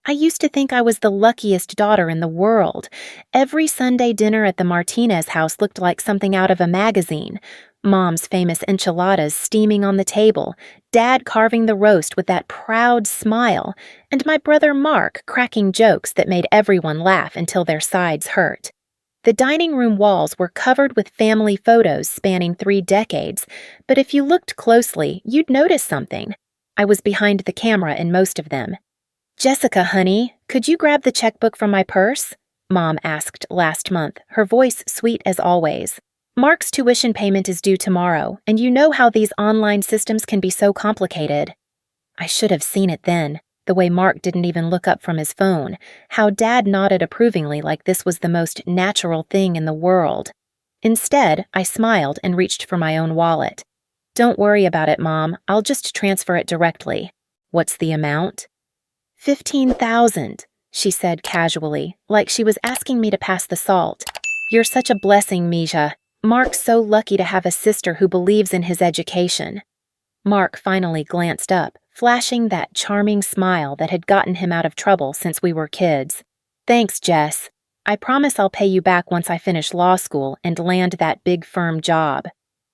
I used to think I was the luckiest daughter in the world. Every Sunday dinner at the Martinez house looked like something out of a magazine. Mom's famous enchiladas steaming on the table, Dad carving the roast with that proud smile, and my brother Mark cracking jokes that made everyone laugh until their sides hurt. The dining room walls were covered with family photos spanning 3 decades, but if you looked closely, you'd notice something. I was behind the camera in most of them. "Jessica, honey, could you grab the checkbook from my purse?" Mom asked last month, her voice sweet as always. "Mark's tuition payment is due tomorrow, and you know how these online systems can be so complicated." I should have seen it then, the way Mark didn't even look up from his phone, how Dad nodded approvingly like this was the most natural thing in the world. Instead, I smiled and reached for my own wallet. "Don't worry about it, Mom. I'll just transfer it directly." "What's the amount?" 15,000, she said casually, like she was asking me to pass the salt. "You're such a blessing, Misha. Mark's so lucky to have a sister who believes in his education." Mark finally glanced up, flashing that charming smile that had gotten him out of trouble since we were kids. "Thanks, Jess. I promise I'll pay you back once I finish law school and land that big firm job."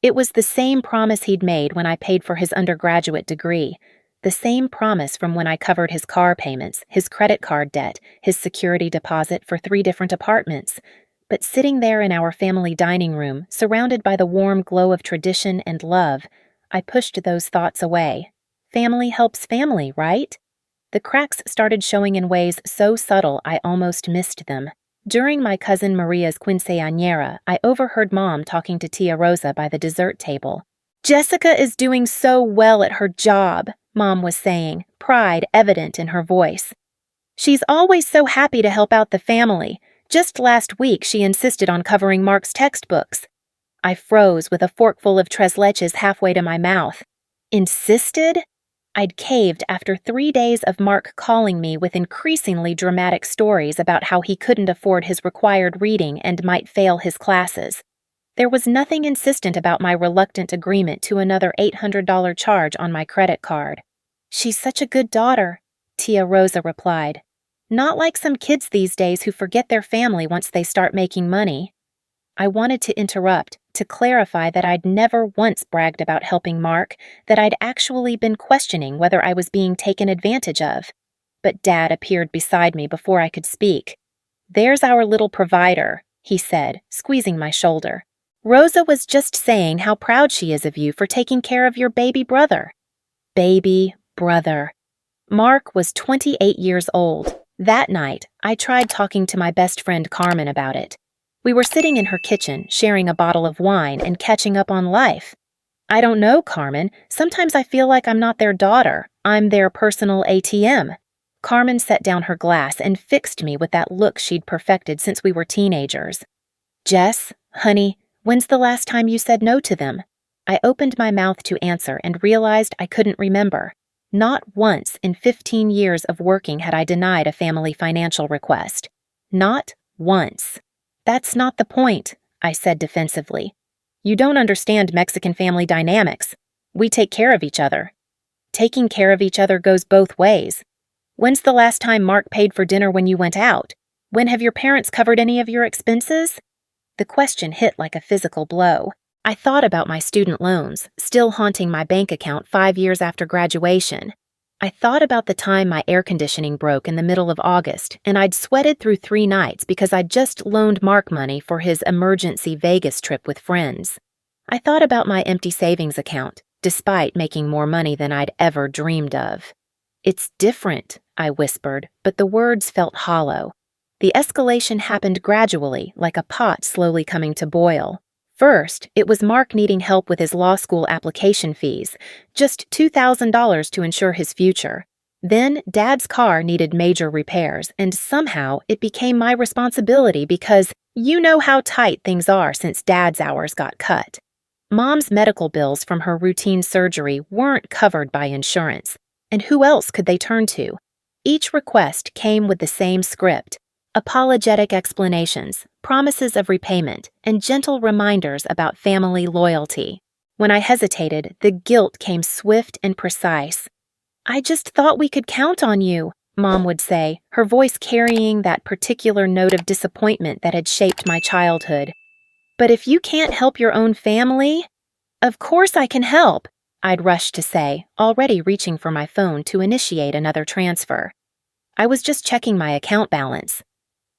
It was the same promise he'd made when I paid for his undergraduate degree. The same promise from when I covered his car payments, his credit card debt, his security deposit for 3 different apartments. But sitting there in our family dining room, surrounded by the warm glow of tradition and love, I pushed those thoughts away. Family helps family, right? The cracks started showing in ways so subtle I almost missed them. During my cousin Maria's quinceañera, I overheard Mom talking to Tia Rosa by the dessert table. "Jessica is doing so well at her job," Mom was saying, pride evident in her voice. "She's always so happy to help out the family. Just last week she insisted on covering Mark's textbooks." I froze with a forkful of tres leches halfway to my mouth. Insisted? I'd caved after 3 days of Mark calling me with increasingly dramatic stories about how he couldn't afford his required reading and might fail his classes. There was nothing insistent about my reluctant agreement to another $800 charge on my credit card. "She's such a good daughter," Tia Rosa replied. "Not like some kids these days who forget their family once they start making money." I wanted to interrupt, to clarify that I'd never once bragged about helping Mark, that I'd actually been questioning whether I was being taken advantage of. But Dad appeared beside me before I could speak. "There's our little provider," he said, squeezing my shoulder. "Rosa was just saying how proud she is of you for taking care of your baby brother." Baby brother. Mark was 28 years old. That night, I tried talking to my best friend Carmen about it. We were sitting in her kitchen, sharing a bottle of wine and catching up on life. "I don't know, Carmen. Sometimes I feel like I'm not their daughter. I'm their personal ATM." Carmen set down her glass and fixed me with that look she'd perfected since we were teenagers. "Jess, honey, when's the last time you said no to them?" I opened my mouth to answer and realized I couldn't remember. Not once in 15 years of working had I denied a family financial request. Not once. "That's not the point," I said defensively. "You don't understand Mexican family dynamics. We take care of each other." Taking care of each other goes both ways. When's the last time Mark paid for dinner when you went out? When have your parents covered any of your expenses? The question hit like a physical blow. I thought about my student loans, still haunting my bank account 5 years after graduation. I thought about the time my air conditioning broke in the middle of August, and I'd sweated through 3 nights because I'd just loaned Mark money for his emergency Vegas trip with friends. I thought about my empty savings account, despite making more money than I'd ever dreamed of. "It's different," I whispered, but the words felt hollow. The escalation happened gradually, like a pot slowly coming to boil. First, it was Mark needing help with his law school application fees, just $2,000 to ensure his future. Then, Dad's car needed major repairs, and somehow it became my responsibility because you know how tight things are since Dad's hours got cut. Mom's medical bills from her routine surgery weren't covered by insurance, and who else could they turn to? Each request came with the same script: apologetic explanations, promises of repayment, and gentle reminders about family loyalty. When I hesitated, the guilt came swift and precise. "I just thought we could count on you," Mom would say, her voice carrying that particular note of disappointment that had shaped my childhood. "But if you can't help your own family—" "Of course I can help," I'd rush to say, already reaching for my phone to initiate another transfer. I was just checking my account balance.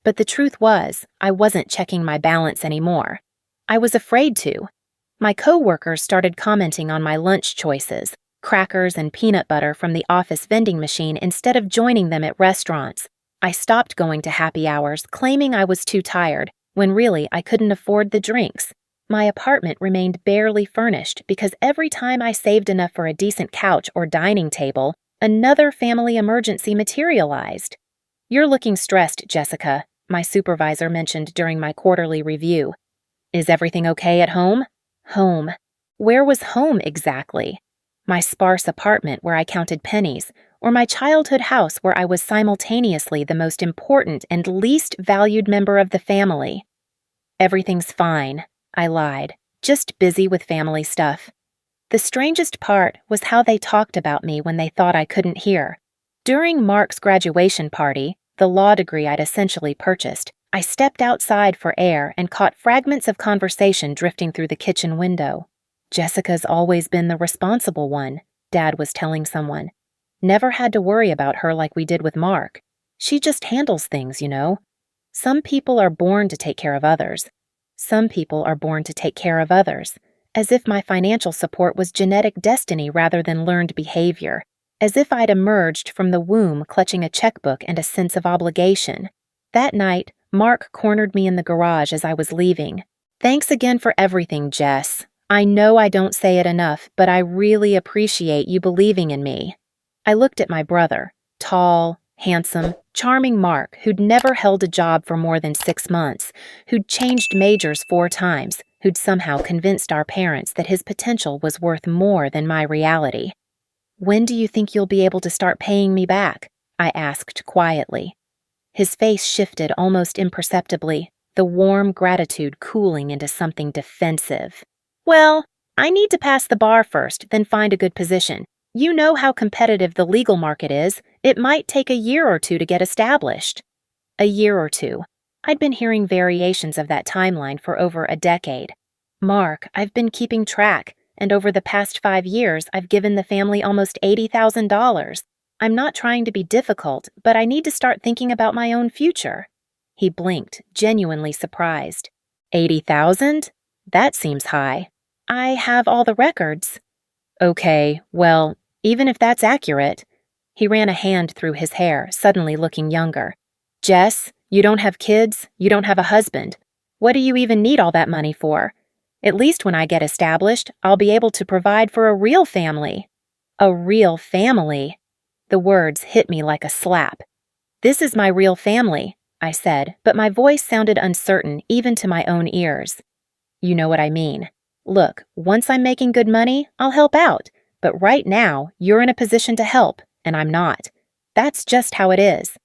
But the truth was, I wasn't checking my balance anymore. I was afraid to. My coworkers started commenting on my lunch choices, crackers and peanut butter from the office vending machine instead of joining them at restaurants. I stopped going to happy hours, claiming I was too tired, when really I couldn't afford the drinks. My apartment remained barely furnished because every time I saved enough for a decent couch or dining table, another family emergency materialized. "You're looking stressed, Jessica," my supervisor mentioned during my quarterly review. "Is everything okay at home?" Home. Where was home exactly? My sparse apartment where I counted pennies, or my childhood house where I was simultaneously the most important and least valued member of the family? "Everything's fine," I lied, "just busy with family stuff." The strangest part was how they talked about me when they thought I couldn't hear. During Mark's graduation party, the law degree I'd essentially purchased, I stepped outside for air and caught fragments of conversation drifting through the kitchen window. "Jessica's always been the responsible one," Dad was telling someone. "Never had to worry about her like we did with Mark. She just handles things, you know. Some people are born to take care of others. Some people are born to take care of others." As if my financial support was genetic destiny rather than learned behavior. As if I'd emerged from the womb clutching a checkbook and a sense of obligation. That night, Mark cornered me in the garage as I was leaving. "Thanks again for everything, Jess. I know I don't say it enough, but I really appreciate you believing in me." I looked at my brother, tall, handsome, charming Mark, who'd never held a job for more than 6 months, who'd changed majors 4 times, who'd somehow convinced our parents that his potential was worth more than my reality. "When do you think you'll be able to start paying me back?" I asked quietly. His face shifted almost imperceptibly, the warm gratitude cooling into something defensive. "Well, I need to pass the bar first, then find a good position. You know how competitive the legal market is. It might take a year or 2 to get established." A year or 2. I'd been hearing variations of that timeline for over a decade. "Mark, I've been keeping track, and over the past 5 years, I've given the family almost $80,000. I'm not trying to be difficult, but I need to start thinking about my own future." He blinked, genuinely surprised. "80,000? That seems high. I have all the records." "Okay, well, even if that's accurate." He ran a hand through his hair, suddenly looking younger. "Jess, you don't have kids, you don't have a husband. What do you even need all that money for? At least when I get established, I'll be able to provide for a real family." A real family? The words hit me like a slap. "This is my real family," I said, but my voice sounded uncertain even to my own ears. "You know what I mean. Look, once I'm making good money, I'll help out. But right now, you're in a position to help, and I'm not. That's just how it is.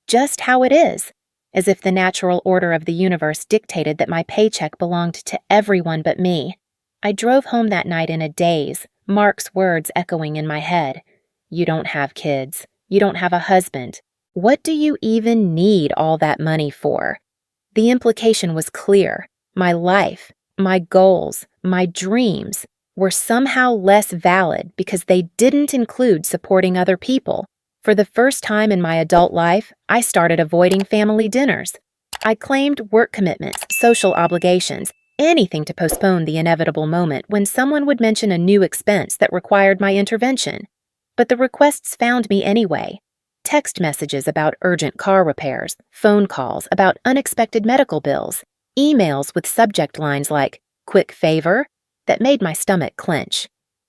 Just how it is." As if the natural order of the universe dictated that my paycheck belonged to everyone but me. I drove home that night in a daze, Mark's words echoing in my head. "You don't have kids. You don't have a husband. What do you even need all that money for?" The implication was clear. My life, my goals, my dreams were somehow less valid because they didn't include supporting other people. For the first time in my adult life, I started avoiding family dinners. I claimed work commitments, social obligations, anything to postpone the inevitable moment when someone would mention a new expense that required my intervention. But the requests found me anyway. Text messages about urgent car repairs, phone calls about unexpected medical bills, emails with subject lines like, "Quick favor," that made my stomach clench.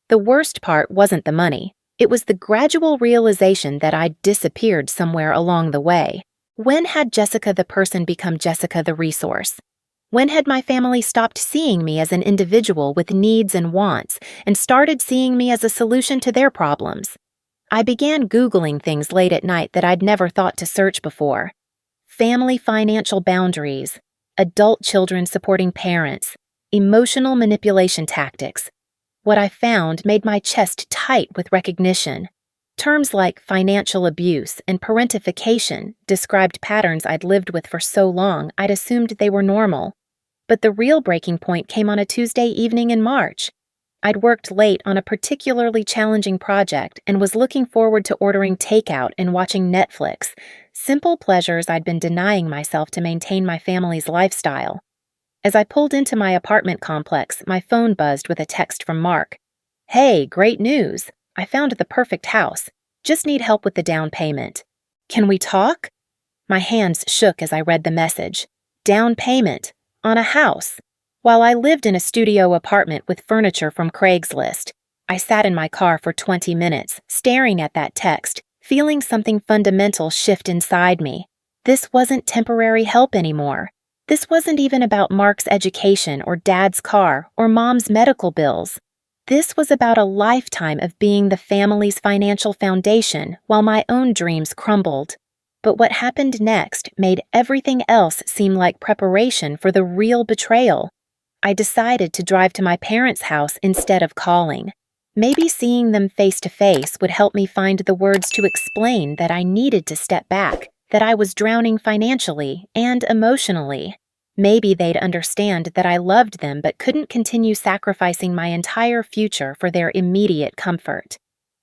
The worst part wasn't the money. It was the gradual realization that I'd disappeared somewhere along the way. When had Jessica the person become Jessica the resource? When had my family stopped seeing me as an individual with needs and wants and started seeing me as a solution to their problems? I began Googling things late at night that I'd never thought to search before. Family financial boundaries, adult children supporting parents, emotional manipulation tactics. What I found made my chest tight with recognition. Terms like financial abuse and parentification described patterns I'd lived with for so long I'd assumed they were normal. But the real breaking point came on a Tuesday evening in March. I'd worked late on a particularly challenging project and was looking forward to ordering takeout and watching Netflix, simple pleasures I'd been denying myself to maintain my family's lifestyle. As I pulled into my apartment complex, my phone buzzed with a text from Mark. "Hey, great news! I found the perfect house. Just need help with the down payment. Can we talk?" My hands shook as I read the message. Down payment. On a house. While I lived in a studio apartment with furniture from Craigslist, I sat in my car for 20 minutes, staring at that text, feeling something fundamental shift inside me. This wasn't temporary help anymore. This wasn't even about Mark's education or Dad's car or Mom's medical bills. This was about a lifetime of being the family's financial foundation while my own dreams crumbled. But what happened next made everything else seem like preparation for the real betrayal. I decided to drive to my parents' house instead of calling. Maybe seeing them face to face would help me find the words to explain that I needed to step back, that I was drowning financially and emotionally. Maybe they'd understand that I loved them but couldn't continue sacrificing my entire future for their immediate comfort.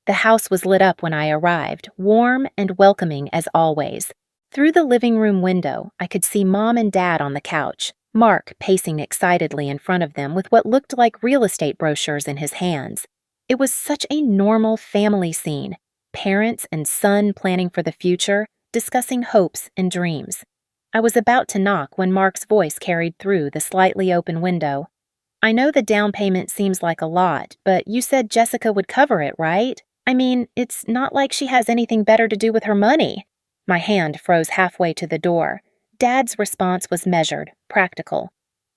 The house was lit up when I arrived, warm and welcoming as always. Through the living room window, I could see Mom and Dad on the couch, Mark pacing excitedly in front of them with what looked like real estate brochures in his hands. It was such a normal family scene, parents and son planning for the future, discussing hopes and dreams. I was about to knock when Mark's voice carried through the slightly open window. "I know the down payment seems like a lot, but you said Jessica would cover it, right? I mean, it's not like she has anything better to do with her money." My hand froze halfway to the door. Dad's response was measured, practical.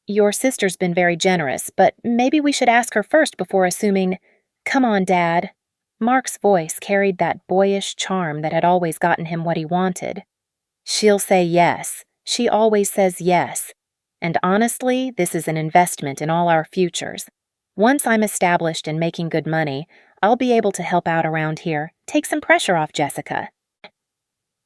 "Your sister's been very generous, but maybe we should ask her first before assuming—" "Come on, Dad." Mark's voice carried that boyish charm that had always gotten him what he wanted. "She'll say yes. She always says yes. And honestly, this is an investment in all our futures. Once I'm established and making good money, I'll be able to help out around here, take some pressure off Jessica."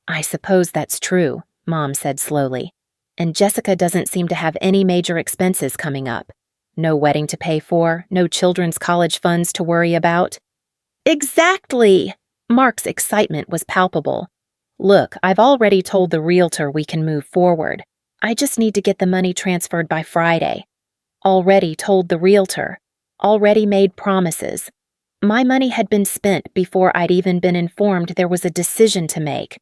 "I suppose that's true," Mom said slowly. "And Jessica doesn't seem to have any major expenses coming up. No wedding to pay for, no children's college funds to worry about." "Exactly!" Mark's excitement was palpable. "Look, I've already told the realtor we can move forward. I just need to get the money transferred by Friday. Already told the realtor. Already made promises. My money had been spent before I'd even been informed there was a decision to make.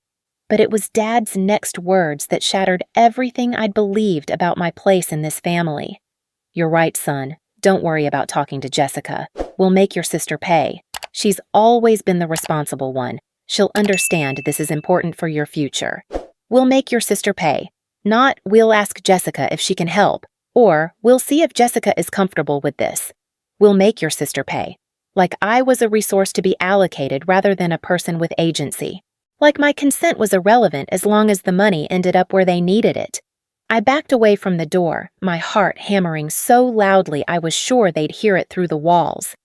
But it was Dad's next words that shattered everything I'd believed about my place in this family. "You're right, son. Don't worry about talking to Jessica. We'll make your sister pay. She's always been the responsible one. She'll understand this is important for your future. We'll make your sister pay. Not, we'll ask Jessica if she can help, or we'll see if Jessica is comfortable with this. We'll make your sister pay. Like I was a resource to be allocated rather than a person with agency. Like my consent was irrelevant as long as the money ended up where they needed it." I backed away from the door, my heart hammering so loudly I was sure they'd hear it through the walls.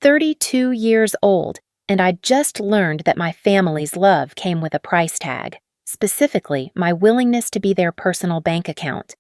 32 years old, and I'd just learned that my family's love came with a price tag, specifically my willingness to be their personal bank account.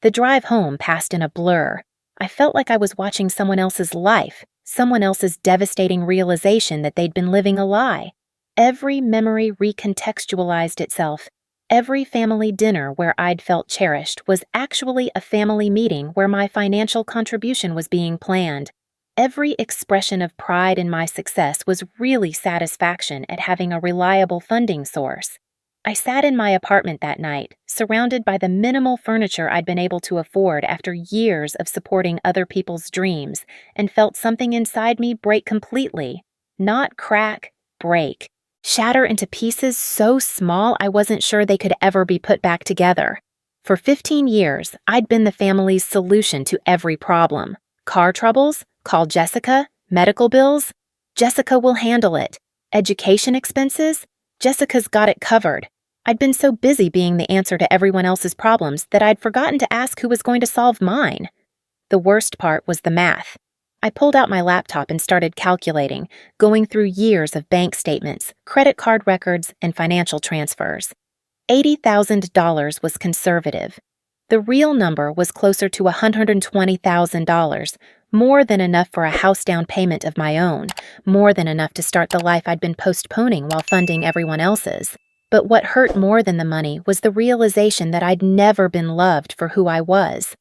The drive home passed in a blur. I felt like I was watching someone else's life, someone else's devastating realization that they'd been living a lie. Every memory recontextualized itself. Every family dinner where I'd felt cherished was actually a family meeting where my financial contribution was being planned. Every expression of pride in my success was really satisfaction at having a reliable funding source. I sat in my apartment that night, surrounded by the minimal furniture I'd been able to afford after years of supporting other people's dreams, and felt something inside me break completely. Not crack, break. Shatter into pieces so small I wasn't sure they could ever be put back together. For 15 years, I'd been the family's solution to every problem. Car troubles? Call Jessica. Medical bills? Jessica will handle it. Education expenses? Jessica's got it covered. I'd been so busy being the answer to everyone else's problems that I'd forgotten to ask who was going to solve mine. The worst part was the math. I pulled out my laptop and started calculating, going through years of bank statements, credit card records, and financial transfers. $80,000 was conservative. The real number was closer to $120,000, more than enough for a house down payment of my own, more than enough to start the life I'd been postponing while funding everyone else's. But what hurt more than the money was the realization that I'd never been loved for who I was.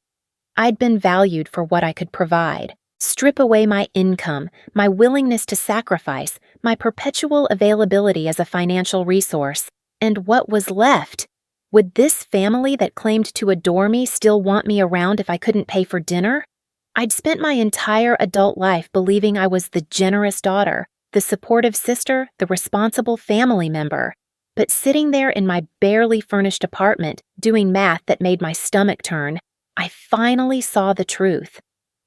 I'd been valued for what I could provide. Strip away my income, my willingness to sacrifice, my perpetual availability as a financial resource. And what was left? Would this family that claimed to adore me still want me around if I couldn't pay for dinner? I'd spent my entire adult life believing I was the generous daughter, the supportive sister, the responsible family member. But sitting there in my barely furnished apartment, doing math that made my stomach turn, I finally saw the truth.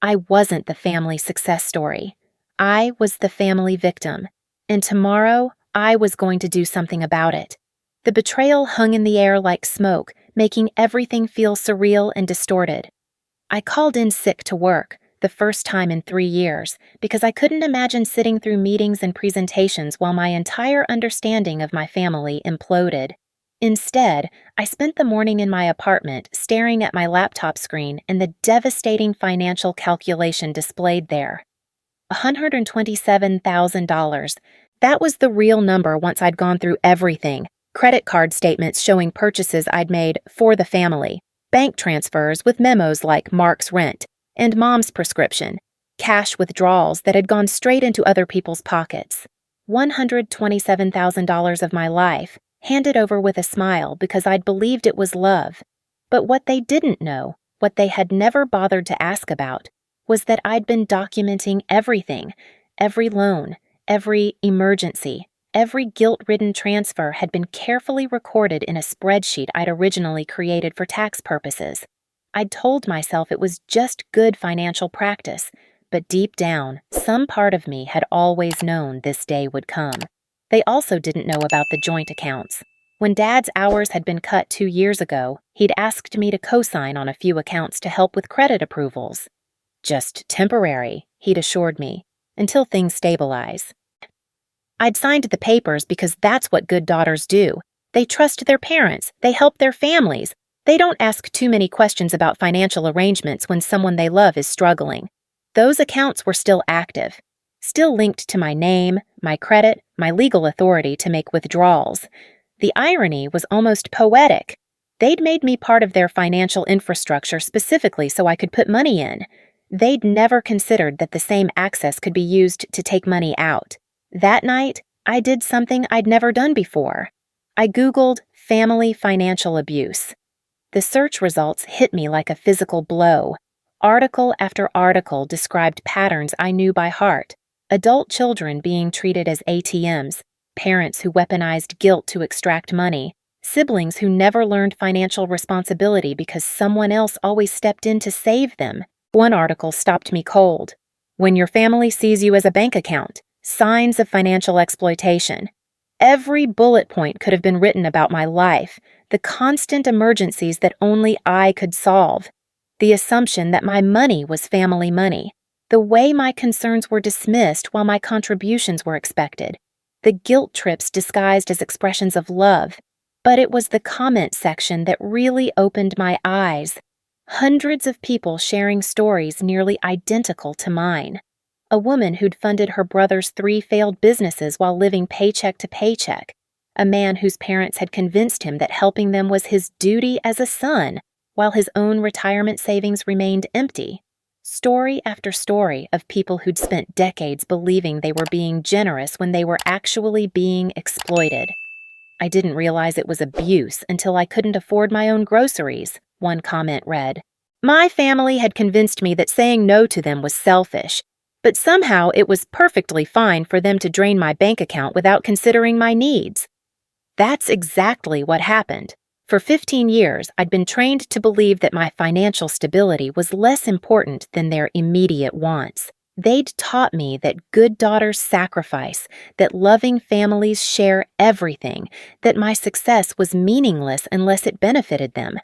I wasn't the family success story. I was the family victim. And tomorrow, I was going to do something about it. The betrayal hung in the air like smoke, making everything feel surreal and distorted. I called in sick to work, the first time in 3 years, because I couldn't imagine sitting through meetings and presentations while my entire understanding of my family imploded. Instead, I spent the morning in my apartment staring at my laptop screen and the devastating financial calculation displayed there. $127,000. That was the real number once I'd gone through everything. Credit card statements showing purchases I'd made for the family, bank transfers with memos like Mark's rent, and Mom's prescription, cash withdrawals that had gone straight into other people's pockets. $127,000 of my life, handed over with a smile because I'd believed it was love. But what they didn't know, what they had never bothered to ask about, was that I'd been documenting everything, every loan, every emergency, every guilt-ridden transfer had been carefully recorded in a spreadsheet I'd originally created for tax purposes. I'd told myself it was just good financial practice, but deep down, some part of me had always known this day would come. They also didn't know about the joint accounts. When Dad's hours had been cut 2 years ago, he'd asked me to co-sign on a few accounts to help with credit approvals. Just temporary, he'd assured me, until things stabilize. I'd signed the papers because that's what good daughters do. They trust their parents, they help their families. They don't ask too many questions about financial arrangements when someone they love is struggling. Those accounts were still active, still linked to my name, my credit, my legal authority to make withdrawals. The irony was almost poetic. They'd made me part of their financial infrastructure specifically so I could put money in. They'd never considered that the same access could be used to take money out. That night, I did something I'd never done before. I Googled family financial abuse. The search results hit me like a physical blow. Article after article described patterns I knew by heart. Adult children being treated as ATMs, parents who weaponized guilt to extract money, siblings who never learned financial responsibility because someone else always stepped in to save them. One article stopped me cold. When your family sees you as a bank account, signs of financial exploitation. Every bullet point could have been written about my life, the constant emergencies that only I could solve, the assumption that my money was family money, the way my concerns were dismissed while my contributions were expected, the guilt trips disguised as expressions of love. But it was the comment section that really opened my eyes. Hundreds of people sharing stories nearly identical to mine. A woman who'd funded her brother's 3 failed businesses while living paycheck to paycheck. A man whose parents had convinced him that helping them was his duty as a son, while his own retirement savings remained empty. Story after story of people who'd spent decades believing they were being generous when they were actually being exploited. I didn't realize it was abuse until I couldn't afford my own groceries, one comment read. My family had convinced me that saying no to them was selfish, but somehow it was perfectly fine for them to drain my bank account without considering my needs. That's exactly what happened. For 15 years, I'd been trained to believe that my financial stability was less important than their immediate wants. They'd taught me that good daughters sacrifice, that loving families share everything, that my success was meaningless unless it benefited them.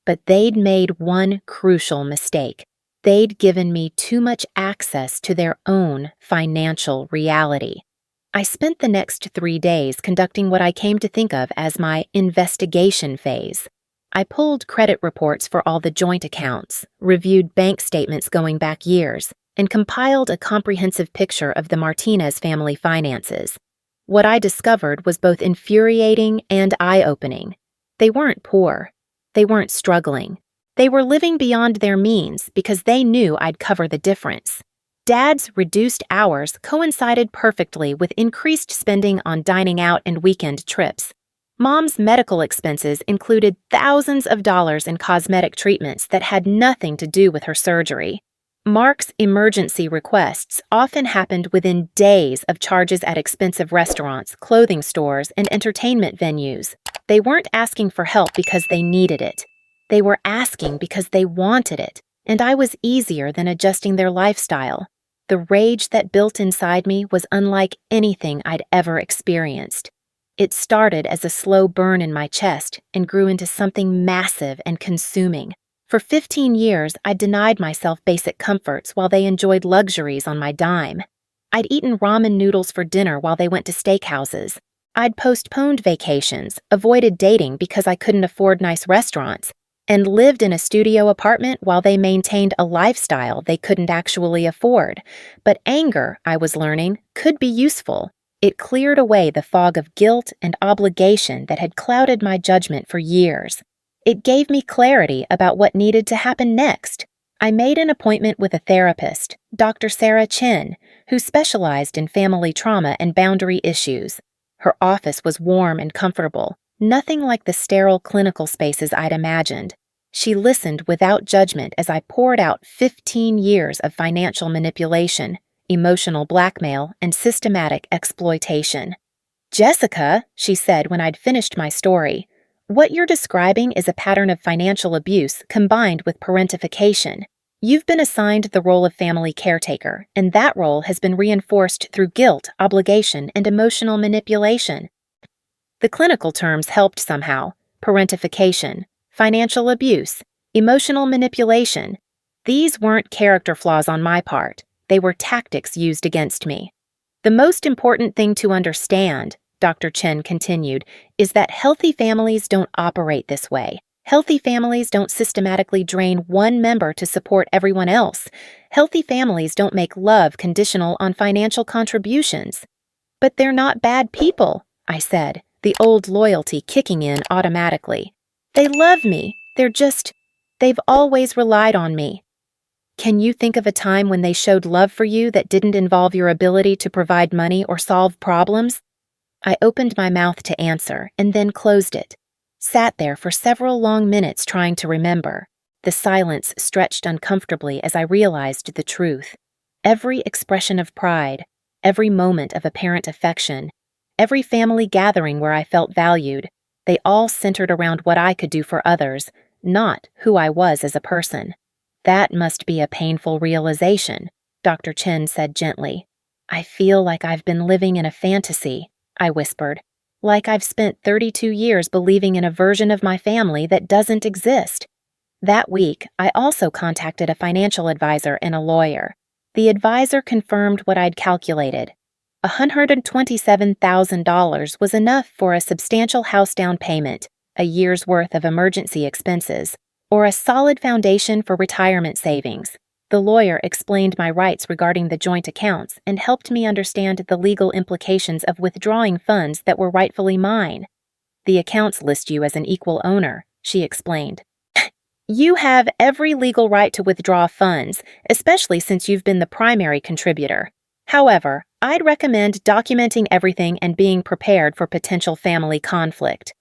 But they'd made one crucial mistake. They'd given me too much access to their own financial reality. I spent the next 3 days conducting what I came to think of as my investigation phase. I pulled credit reports for all the joint accounts, reviewed bank statements going back years, and compiled a comprehensive picture of the Martinez family finances. What I discovered was both infuriating and eye-opening. They weren't poor. They weren't struggling. They were living beyond their means because they knew I'd cover the difference. Dad's reduced hours coincided perfectly with increased spending on dining out and weekend trips. Mom's medical expenses included thousands of dollars in cosmetic treatments that had nothing to do with her surgery. Mark's emergency requests often happened within days of charges at expensive restaurants, clothing stores, and entertainment venues. They weren't asking for help because they needed it. They were asking because they wanted it, and I was easier than adjusting their lifestyle. The rage that built inside me was unlike anything I'd ever experienced. It started as a slow burn in my chest and grew into something massive and consuming. For 15 years, I denied myself basic comforts while they enjoyed luxuries on my dime. I'd eaten ramen noodles for dinner while they went to steakhouses. I'd postponed vacations, avoided dating because I couldn't afford nice restaurants, and lived in a studio apartment while they maintained a lifestyle they couldn't actually afford. But anger, I was learning, could be useful. It cleared away the fog of guilt and obligation that had clouded my judgment for years. It gave me clarity about what needed to happen next. I made an appointment with a therapist, Dr. Sarah Chin, who specialized in family trauma and boundary issues. Her office was warm and comfortable, nothing like the sterile clinical spaces I'd imagined. She listened without judgment as I poured out 15 years of financial manipulation, emotional blackmail, and systematic exploitation. "Jessica," she said when I'd finished my story, "what you're describing is a pattern of financial abuse combined with parentification. You've been assigned the role of family caretaker, and that role has been reinforced through guilt, obligation, and emotional manipulation." The clinical terms helped somehow: parentification, financial abuse, emotional manipulation. These weren't character flaws on my part. They were tactics used against me. "The most important thing to understand," Dr. Chen continued, "is that healthy families don't operate this way. Healthy families don't systematically drain one member to support everyone else. Healthy families don't make love conditional on financial contributions." "But they're not bad people," I said, the old loyalty kicking in automatically. "They love me. They've always relied on me." "Can you think of a time when they showed love for you that didn't involve your ability to provide money or solve problems?" I opened my mouth to answer and then closed it. Sat there for several long minutes trying to remember. The silence stretched uncomfortably as I realized the truth. Every expression of pride, every moment of apparent affection, every family gathering where I felt valued, they all centered around what I could do for others, not who I was as a person. "That must be a painful realization," Dr. Chen said gently. "I feel like I've been living in a fantasy," I whispered, "like I've spent 32 years believing in a version of my family that doesn't exist." That week, I also contacted a financial advisor and a lawyer. The advisor confirmed what I'd calculated. $127,000 was enough for a substantial house down payment, a year's worth of emergency expenses, or a solid foundation for retirement savings. The lawyer explained my rights regarding the joint accounts and helped me understand the legal implications of withdrawing funds that were rightfully mine. "The accounts list you as an equal owner," she explained. "You have every legal right to withdraw funds, especially since you've been the primary contributor. However, I'd recommend documenting everything and being prepared for potential family conflict."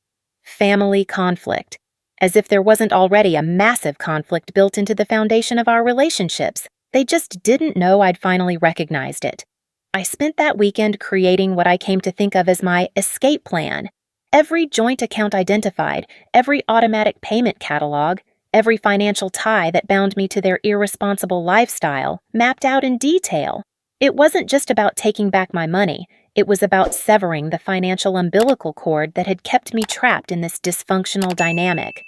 Family conflict. As if there wasn't already a massive conflict built into the foundation of our relationships. They just didn't know I'd finally recognized it. I spent that weekend creating what I came to think of as my escape plan. Every joint account identified, every automatic payment catalog, every financial tie that bound me to their irresponsible lifestyle, mapped out in detail. It wasn't just about taking back my money. It was about severing the financial umbilical cord that had kept me trapped in this dysfunctional dynamic.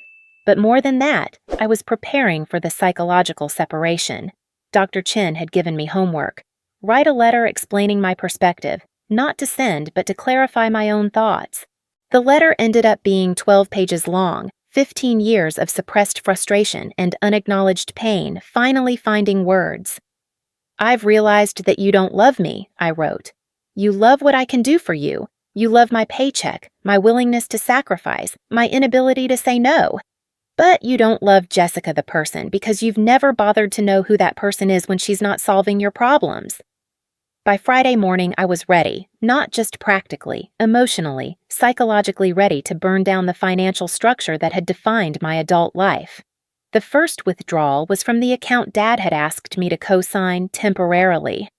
But more than that, I was preparing for the psychological separation. Dr. Chin had given me homework. Write a letter explaining my perspective, not to send, but to clarify my own thoughts. The letter ended up being 12 pages long, 15 years of suppressed frustration and unacknowledged pain finally finding words. "I've realized that you don't love me," I wrote. "You love what I can do for you. You love my paycheck, my willingness to sacrifice, my inability to say no. But you don't love Jessica the person because you've never bothered to know who that person is when she's not solving your problems." By Friday morning, I was ready, not just practically, emotionally, psychologically ready to burn down the financial structure that had defined my adult life. The first withdrawal was from the account Dad had asked me to co-sign temporarily.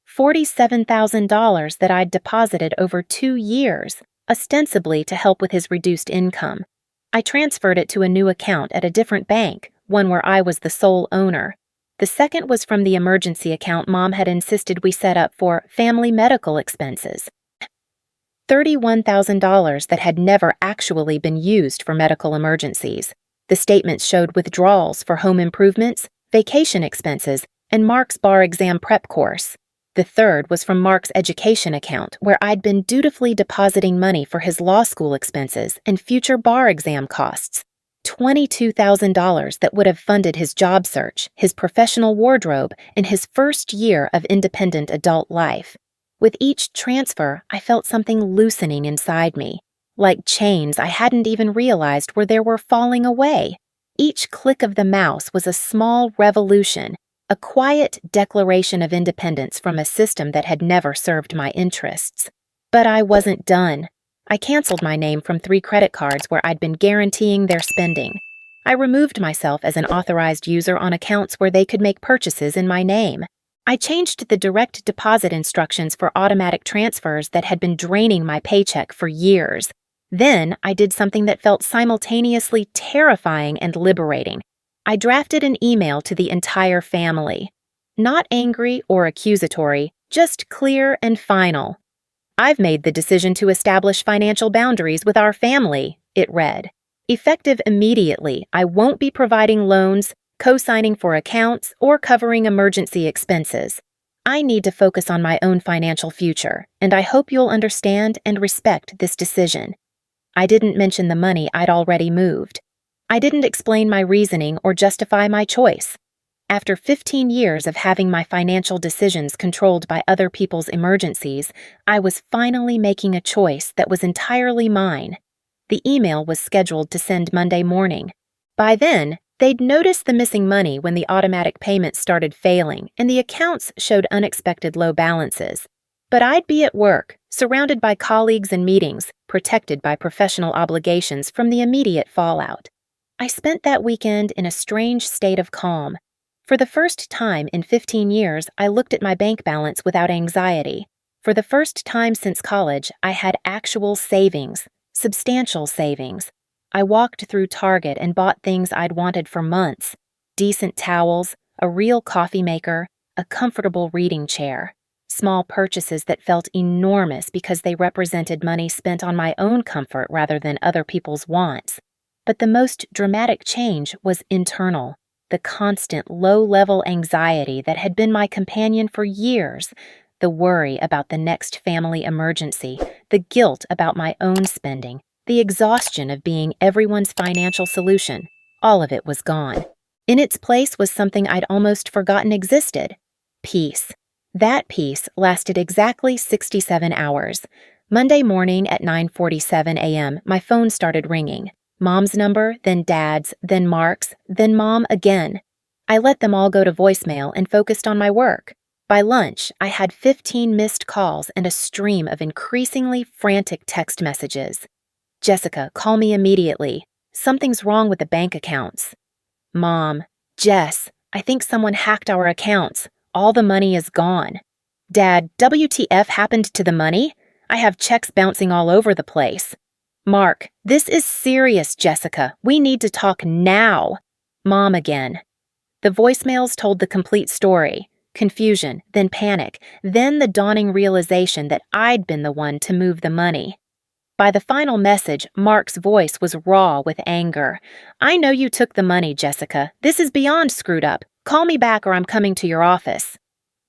$47,000 that I'd deposited over 2 years, ostensibly to help with his reduced income. I transferred it to a new account at a different bank, one where I was the sole owner. The second was from the emergency account Mom had insisted we set up for family medical expenses. $31,000 that had never actually been used for medical emergencies. The statements showed withdrawals for home improvements, vacation expenses, and Mark's bar exam prep course. The third was from Mark's education account, where I'd been dutifully depositing money for his law school expenses and future bar exam costs. $22,000 that would have funded his job search, his professional wardrobe, and his first year of independent adult life. With each transfer, I felt something loosening inside me, like chains I hadn't even realized were falling away. Each click of the mouse was a small revolution, a quiet declaration of independence from a system that had never served my interests. But I wasn't done. I canceled my name from 3 credit cards where I'd been guaranteeing their spending. I removed myself as an authorized user on accounts where they could make purchases in my name. I changed the direct deposit instructions for automatic transfers that had been draining my paycheck for years. Then I did something that felt simultaneously terrifying and liberating. I drafted an email to the entire family. Not angry or accusatory, just clear and final. "I've made the decision to establish financial boundaries with our family," it read. "Effective immediately, I won't be providing loans, co-signing for accounts, or covering emergency expenses. I need to focus on my own financial future, and I hope you'll understand and respect this decision." I didn't mention the money I'd already moved. I didn't explain my reasoning or justify my choice. After 15 years of having my financial decisions controlled by other people's emergencies, I was finally making a choice that was entirely mine. The email was scheduled to send Monday morning. By then, they'd noticed the missing money when the automatic payments started failing and the accounts showed unexpected low balances. But I'd be at work, surrounded by colleagues and meetings, protected by professional obligations from the immediate fallout. I spent that weekend in a strange state of calm. For the first time in 15 years, I looked at my bank balance without anxiety. For the first time since college, I had actual savings, substantial savings. I walked through Target and bought things I'd wanted for months: decent towels, a real coffee maker, a comfortable reading chair. Small purchases that felt enormous because they represented money spent on my own comfort rather than other people's wants. But the most dramatic change was internal. The constant low-level anxiety that had been my companion for years, the worry about the next family emergency, the guilt about my own spending, the exhaustion of being everyone's financial solution, all of it was gone. In its place was something I'd almost forgotten existed: peace. That peace lasted exactly 67 hours. Monday morning at 9:47 a.m., my phone started ringing. Mom's number, then Dad's, then Mark's, then Mom again. I let them all go to voicemail and focused on my work. By lunch, I had 15 missed calls and a stream of increasingly frantic text messages. "Jessica, call me immediately. Something's wrong with the bank accounts." "Mom, Jess, I think someone hacked our accounts. All the money is gone." "Dad, WTF happened to the money? I have checks bouncing all over the place." "Mark, this is serious, Jessica. We need to talk now." Mom again. The voicemails told the complete story: confusion, then panic, then the dawning realization that I'd been the one to move the money. By the final message, Mark's voice was raw with anger. "I know you took the money, Jessica. This is beyond screwed up. Call me back or I'm coming to your office."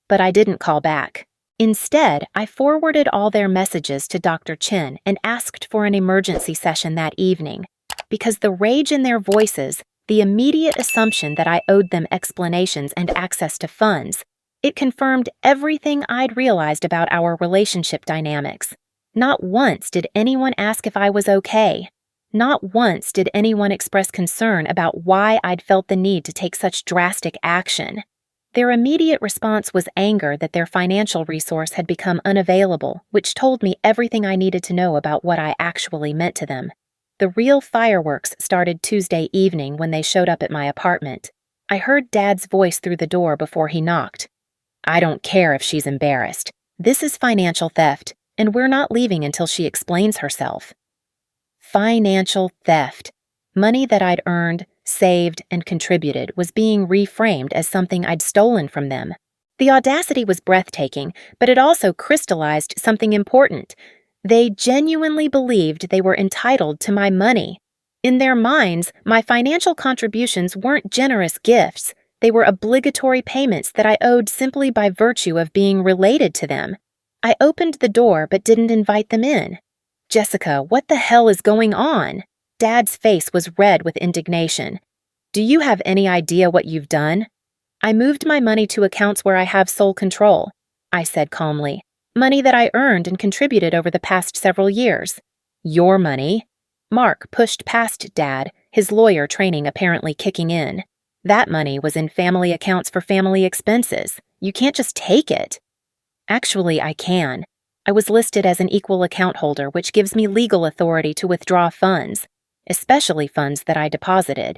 But I didn't call back. Instead, I forwarded all their messages to Dr. Chen and asked for an emergency session that evening. Because the rage in their voices, the immediate assumption that I owed them explanations and access to funds, it confirmed everything I'd realized about our relationship dynamics. Not once did anyone ask if I was okay. Not once did anyone express concern about why I'd felt the need to take such drastic action. Their immediate response was anger that their financial resource had become unavailable, which told me everything I needed to know about what I actually meant to them. The real fireworks started Tuesday evening when they showed up at my apartment. I heard Dad's voice through the door before he knocked. "I don't care if she's embarrassed. This is financial theft, and we're not leaving until she explains herself." Financial theft. Money that I'd earned, saved, and contributed was being reframed as something I'd stolen from them. The audacity was breathtaking, but it also crystallized something important. They genuinely believed they were entitled to my money. In their minds, my financial contributions weren't generous gifts. They were obligatory payments that I owed simply by virtue of being related to them. I opened the door but didn't invite them in. "Jessica, what the hell is going on?" Dad's face was red with indignation. "Do you have any idea what you've done?" "I moved my money to accounts where I have sole control," I said calmly. "Money that I earned and contributed over the past several years." "Your money?" Mark pushed past Dad, his lawyer training apparently kicking in. "That money was in family accounts for family expenses. You can't just take it." "Actually, I can. I was listed as an equal account holder, which gives me legal authority to withdraw funds, especially funds that I deposited."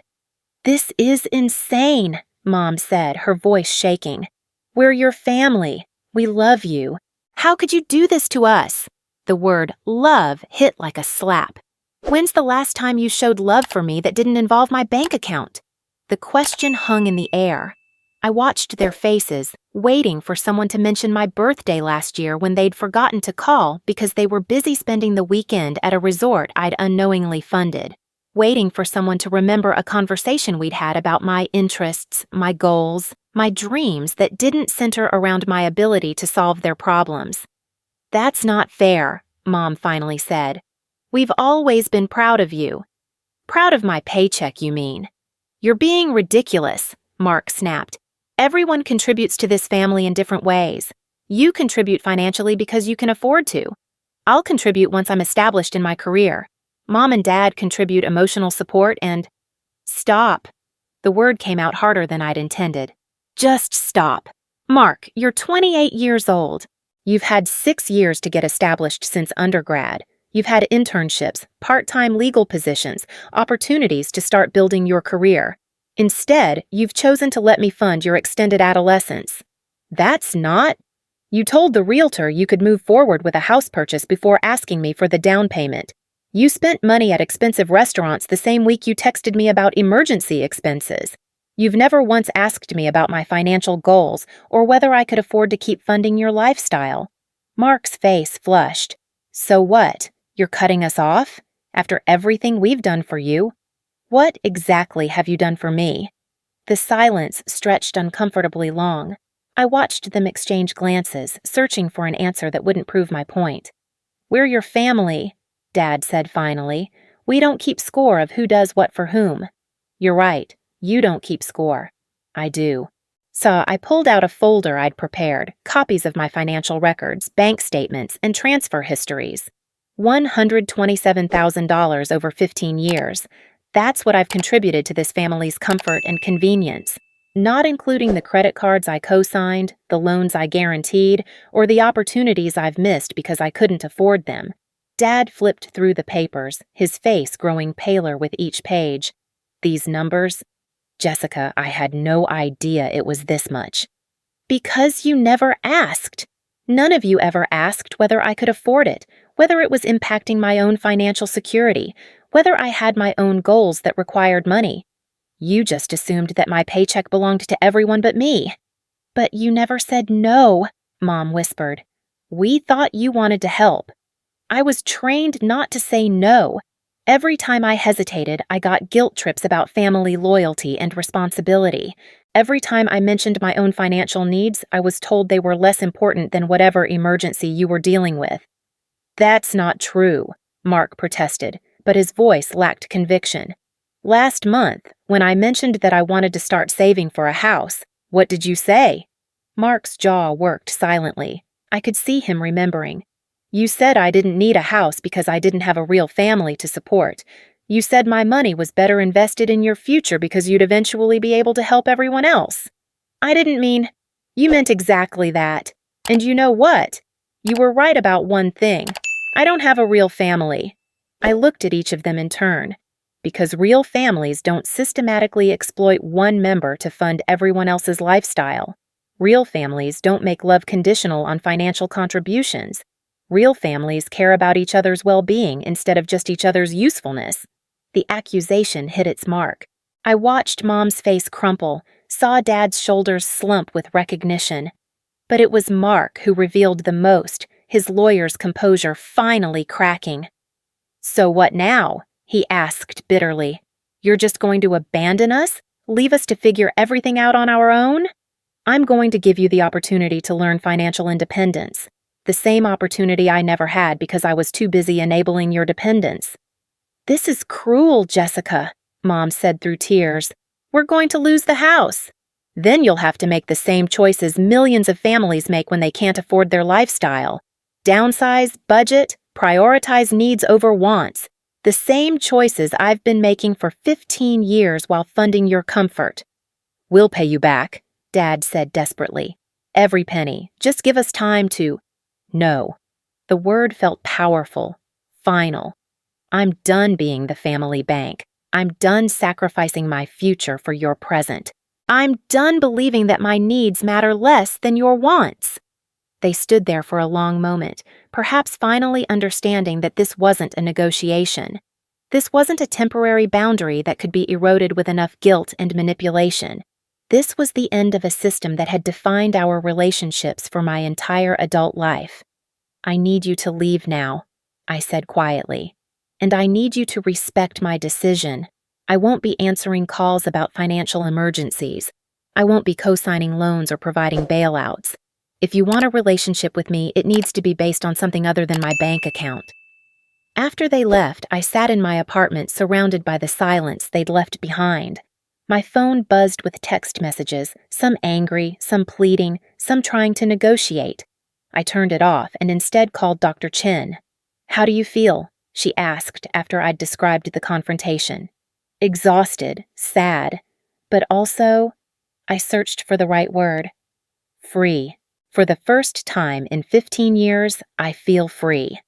"This is insane," Mom said, her voice shaking. "We're your family. We love you. How could you do this to us?" The word love hit like a slap. "When's the last time you showed love for me that didn't involve my bank account?" The question hung in the air. I watched their faces, waiting for someone to mention my birthday last year when they'd forgotten to call because they were busy spending the weekend at a resort I'd unknowingly funded. Waiting for someone to remember a conversation we'd had about my interests, my goals, my dreams that didn't center around my ability to solve their problems. "That's not fair," Mom finally said. "We've always been proud of you." "Proud of my paycheck, you mean?" "You're being ridiculous," Mark snapped. "Everyone contributes to this family in different ways. You contribute financially because you can afford to. I'll contribute once I'm established in my career. Mom and Dad contribute emotional support and—" "Stop." The word came out harder than I'd intended. "Just stop. Mark, you're 28 years old. You've had 6 years to get established since undergrad. You've had internships, part-time legal positions, opportunities to start building your career. Instead, you've chosen to let me fund your extended adolescence. That's not—" "You told the realtor you could move forward with a house purchase before asking me for the down payment. You spent money at expensive restaurants the same week you texted me about emergency expenses. You've never once asked me about my financial goals or whether I could afford to keep funding your lifestyle." Mark's face flushed. "So what? You're cutting us off? After everything we've done for you? What exactly have you done for me?" The silence stretched uncomfortably long. I watched them exchange glances, searching for an answer that wouldn't prove my point. "We're your family," Dad said finally. "We don't keep score of who does what for whom." "You're right. You don't keep score." "I do." So I pulled out a folder I'd prepared, copies of my financial records, bank statements, and transfer histories. $127,000 over 15 years. That's what I've contributed to this family's comfort and convenience, not including the credit cards I co-signed, the loans I guaranteed, or the opportunities I've missed because I couldn't afford them. Dad flipped through the papers, his face growing paler with each page. "These numbers? Jessica, I had no idea it was this much." "Because you never asked. None of you ever asked whether I could afford it, whether it was impacting my own financial security, whether I had my own goals that required money. You just assumed that my paycheck belonged to everyone but me." "But you never said no," Mom whispered. "We thought you wanted to help." I was trained not to say no. Every time I hesitated, I got guilt trips about family loyalty and responsibility. Every time I mentioned my own financial needs, I was told they were less important than whatever emergency you were dealing with. That's not true, Mark protested, but his voice lacked conviction. Last month, when I mentioned that I wanted to start saving for a house, what did you say? Mark's jaw worked silently. I could see him remembering. You said I didn't need a house because I didn't have a real family to support. You said my money was better invested in your future because you'd eventually be able to help everyone else. I didn't mean. You meant exactly that. And you know what? You were right about one thing. I don't have a real family. I looked at each of them in turn. Because real families don't systematically exploit one member to fund everyone else's lifestyle. Real families don't make love conditional on financial contributions. Real families care about each other's well-being instead of just each other's usefulness. The accusation hit its mark. I watched Mom's face crumple, saw Dad's shoulders slump with recognition. But it was Mark who revealed the most, his lawyer's composure finally cracking. So what now? He asked bitterly. You're just going to abandon us? Leave us to figure everything out on our own? I'm going to give you the opportunity to learn financial independence. The same opportunity I never had because I was too busy enabling your dependence. This is cruel, Jessica, Mom said through tears. We're going to lose the house. Then you'll have to make the same choices millions of families make when they can't afford their lifestyle. Downsize, budget, prioritize needs over wants. The same choices I've been making for 15 years while funding your comfort. We'll pay you back, Dad said desperately. Every penny. Just give us time to... No. The word felt powerful, final. I'm done being the family bank. I'm done sacrificing my future for your present. I'm done believing that my needs matter less than your wants. They stood there for a long moment, perhaps finally understanding that this wasn't a negotiation. This wasn't a temporary boundary that could be eroded with enough guilt and manipulation. This was the end of a system that had defined our relationships for my entire adult life. I need you to leave now, I said quietly. And I need you to respect my decision. I won't be answering calls about financial emergencies. I won't be co-signing loans or providing bailouts. If you want a relationship with me, it needs to be based on something other than my bank account. After they left, I sat in my apartment surrounded by the silence they'd left behind. My phone buzzed with text messages, some angry, some pleading, some trying to negotiate. I turned it off and instead called Dr. Chen. How do you feel? She asked after I'd described the confrontation. Exhausted, sad, but also, I searched for the right word, free. For the first time in 15 years, I feel free.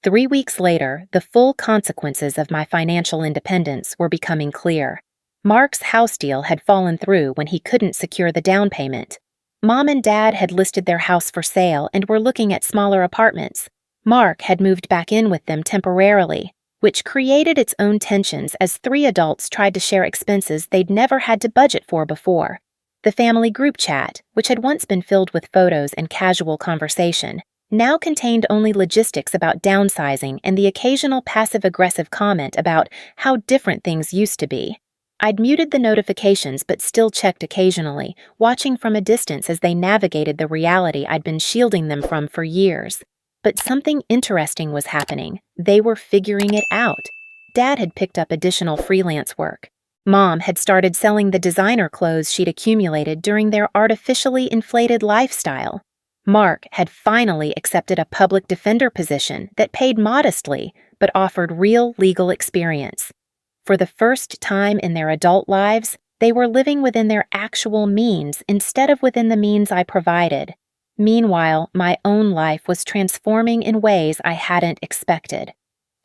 3 weeks later, the full consequences of my financial independence were becoming clear. Mark's house deal had fallen through when he couldn't secure the down payment. Mom and Dad had listed their house for sale and were looking at smaller apartments. Mark had moved back in with them temporarily, which created its own tensions as 3 adults tried to share expenses they'd never had to budget for before. The family group chat, which had once been filled with photos and casual conversation, now contained only logistics about downsizing and the occasional passive-aggressive comment about how different things used to be. I'd muted the notifications but still checked occasionally, watching from a distance as they navigated the reality I'd been shielding them from for years. But something interesting was happening. They were figuring it out. Dad had picked up additional freelance work. Mom had started selling the designer clothes she'd accumulated during their artificially inflated lifestyle. Mark had finally accepted a public defender position that paid modestly but offered real legal experience. For the first time in their adult lives, they were living within their actual means instead of within the means I provided. Meanwhile, my own life was transforming in ways I hadn't expected.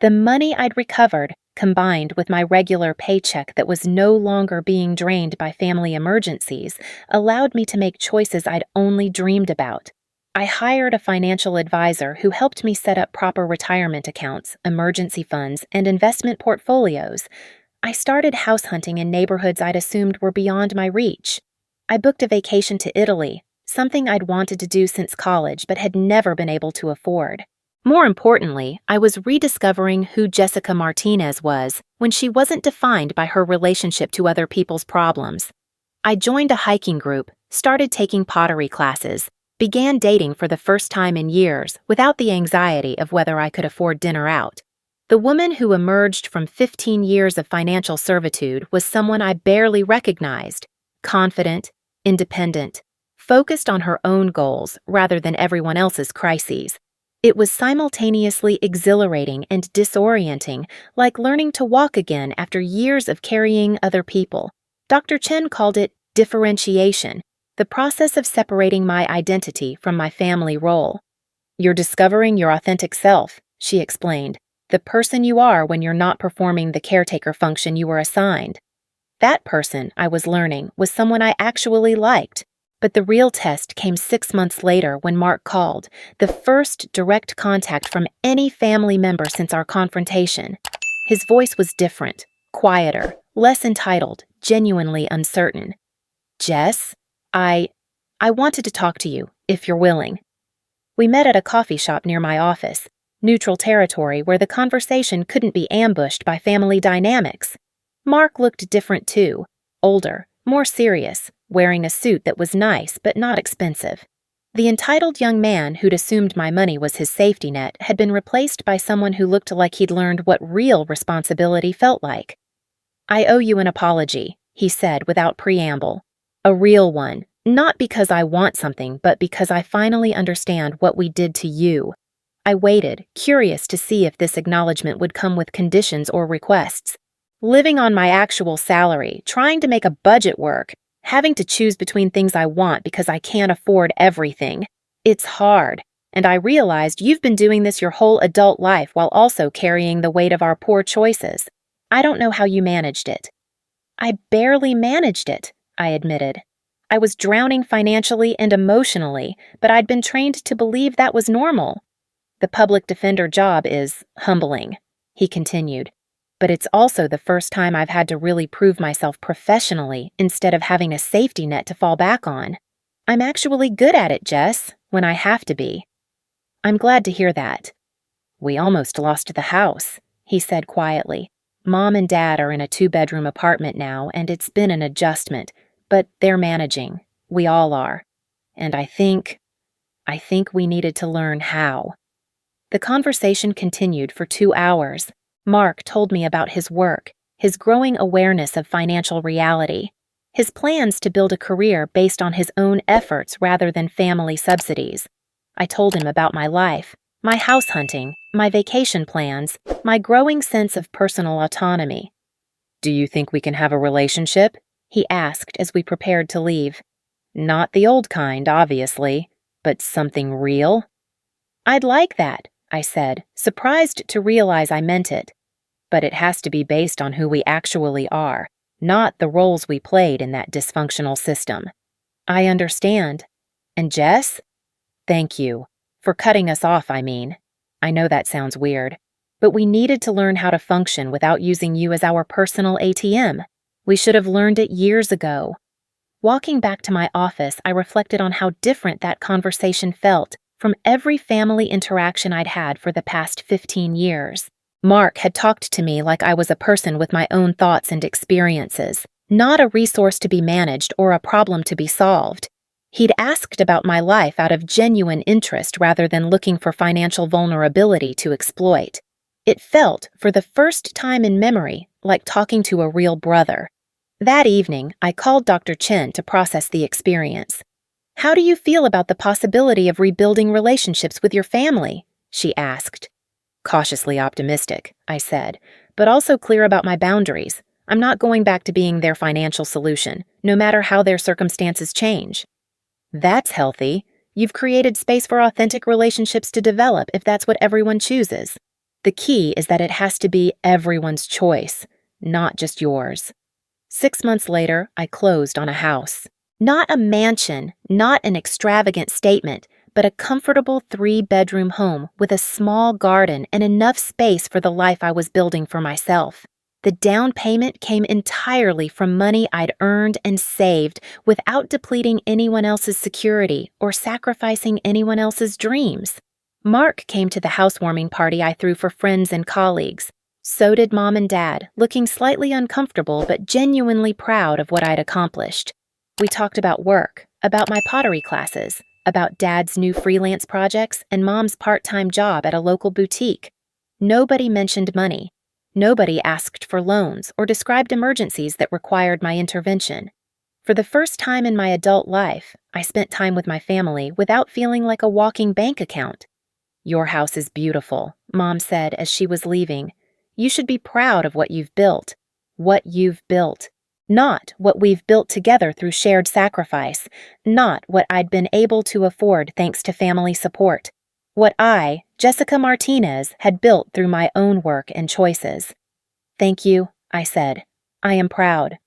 The money I'd recovered, combined with my regular paycheck that was no longer being drained by family emergencies, allowed me to make choices I'd only dreamed about. I hired a financial advisor who helped me set up proper retirement accounts, emergency funds, and investment portfolios. I started house hunting in neighborhoods I'd assumed were beyond my reach. I booked a vacation to Italy, something I'd wanted to do since college but had never been able to afford. More importantly, I was rediscovering who Jessica Martinez was when she wasn't defined by her relationship to other people's problems. I joined a hiking group, started taking pottery classes, began dating for the first time in years without the anxiety of whether I could afford dinner out. The woman who emerged from 15 years of financial servitude was someone I barely recognized, confident, independent, focused on her own goals rather than everyone else's crises. It was simultaneously exhilarating and disorienting, like learning to walk again after years of carrying other people. Dr. Chen called it differentiation, the process of separating my identity from my family role. "You're discovering your authentic self," she explained, "the person you are when you're not performing the caretaker function you were assigned." That person, I was learning, was someone I actually liked. But the real test came 6 months later when Mark called, the first direct contact from any family member since our confrontation. His voice was different, quieter, less entitled, genuinely uncertain. "Jess, I wanted to talk to you, if you're willing." We met at a coffee shop near my office, neutral territory where the conversation couldn't be ambushed by family dynamics. Mark looked different too, older, more serious, wearing a suit that was nice but not expensive. The entitled young man who'd assumed my money was his safety net had been replaced by someone who looked like he'd learned what real responsibility felt like. "I owe you an apology," he said without preamble. "A real one, not because I want something, but because I finally understand what we did to you." I waited, curious to see if this acknowledgement would come with conditions or requests. Living on my actual salary, trying to make a budget work, having to choose between things I want because I can't afford everything. It's hard, and I realized you've been doing this your whole adult life while also carrying the weight of our poor choices. I don't know how you managed it." "I barely managed it," I admitted. I was drowning financially and emotionally, but I'd been trained to believe that was normal. "The public defender job is humbling," he continued. "But it's also the first time I've had to really prove myself professionally instead of having a safety net to fall back on. I'm actually good at it, Jess, when I have to be." "I'm glad to hear that." "We almost lost the house," he said quietly. "Mom and Dad are in a 2-bedroom apartment now, and it's been an adjustment, but they're managing. We all are. And I think we needed to learn how." The conversation continued for 2 hours. Mark told me about his work, his growing awareness of financial reality, his plans to build a career based on his own efforts rather than family subsidies. I told him about my life, my house hunting, my vacation plans, my growing sense of personal autonomy. "Do you think we can have a relationship?" he asked as we prepared to leave. "Not the old kind, obviously, but something real?" "I'd like that," I said, surprised to realize I meant it. "But it has to be based on who we actually are, not the roles we played in that dysfunctional system." "I understand. And Jess? Thank you. For cutting us off, I mean. I know that sounds weird, but we needed to learn how to function without using you as our personal ATM. We should have learned it years ago." Walking back to my office, I reflected on how different that conversation felt from every family interaction I'd had for the past 15 years. Mark had talked to me like I was a person with my own thoughts and experiences, not a resource to be managed or a problem to be solved. He'd asked about my life out of genuine interest rather than looking for financial vulnerability to exploit. It felt, for the first time in memory, like talking to a real brother. That evening, I called Dr. Chen to process the experience. "How do you feel about the possibility of rebuilding relationships with your family?" she asked. "Cautiously optimistic," I said, "but also clear about my boundaries. I'm not going back to being their financial solution, no matter how their circumstances change." "That's healthy. You've created space for authentic relationships to develop if that's what everyone chooses. The key is that it has to be everyone's choice, not just yours." 6 months later, I closed on a house. Not a mansion, not an extravagant statement, but a comfortable 3-bedroom home with a small garden and enough space for the life I was building for myself. The down payment came entirely from money I'd earned and saved without depleting anyone else's security or sacrificing anyone else's dreams. Mark came to the housewarming party I threw for friends and colleagues. So did Mom and Dad, looking slightly uncomfortable but genuinely proud of what I'd accomplished. We talked about work, about my pottery classes, about Dad's new freelance projects and Mom's part-time job at a local boutique. Nobody mentioned money. Nobody asked for loans or described emergencies that required my intervention. For the first time in my adult life, I spent time with my family without feeling like a walking bank account. "Your house is beautiful," Mom said as she was leaving. "You should be proud of what you've built." What you've built. Not what we've built together through shared sacrifice. Not what I'd been able to afford thanks to family support. What I, Jessica Martinez, had built through my own work and choices. "Thank you," I said. "I am proud."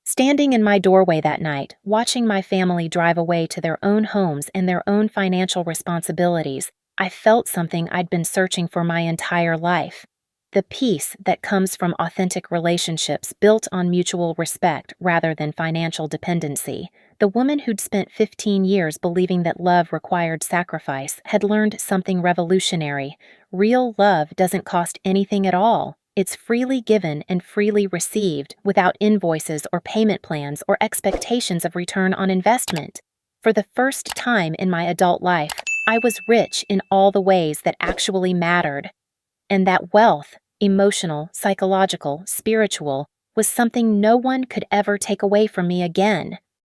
Standing in my doorway that night, watching my family drive away to their own homes and their own financial responsibilities, I felt something I'd been searching for my entire life. The peace that comes from authentic relationships built on mutual respect rather than financial dependency. The woman who'd spent 15 years believing that love required sacrifice had learned something revolutionary. Real love doesn't cost anything at all. It's freely given and freely received without invoices or payment plans or expectations of return on investment. For the first time in my adult life, I was rich in all the ways that actually mattered. And that wealth, emotional, psychological, spiritual, was something no one could ever take away from me again.